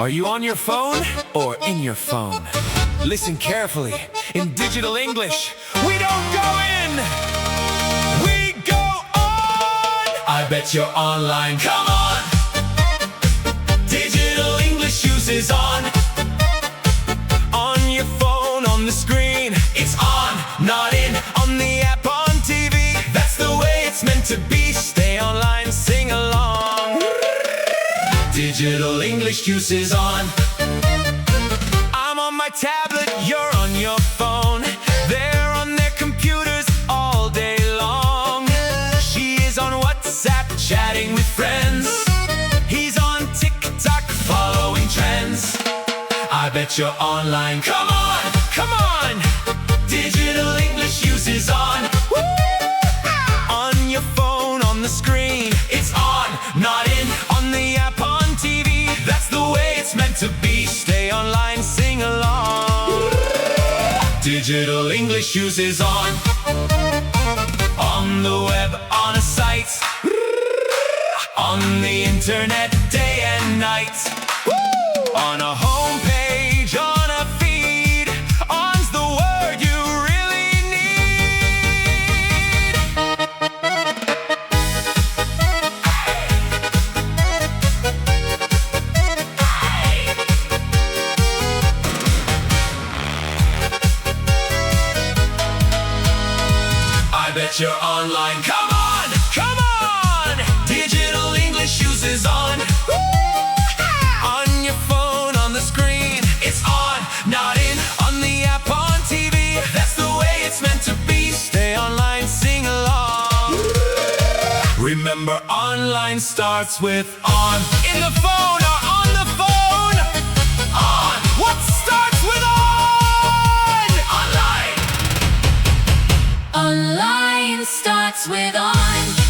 Are you on your phone or in your phone? Listen carefully. In digital English, we don't go in, we go on. I bet you're online. Come on. Digital English use is on. On your phone, on the screen, it's on, not in. On the app, on TV, that's the way it's meant to be. Stay online, sing along. Digital English use is on. I'm on my tablet, you're on your phone. They're on their computers all day long. She is on WhatsApp, chatting with friends. He's on TikTok, following trends. I bet you're online. Come on, come on. Digital English use is on. Woo! On your phone, on the screen, it's on, not in. On the app, on TV, that's the way it's meant to be. Stay online, sing along. Digital English use is on. On the web, on a site, on the internet, day and night. On a home page, on a feed, on's the word you really need. I bet you're online. Come on, come on. Digital English use is on. On your phone, on the screen, it's on, not in. On the app, on TV, that's the way it's meant to be. Stay online, sing along. Remember, online starts with on. In the phone or on the phone? On. What starts with on? Online. Online starts with on.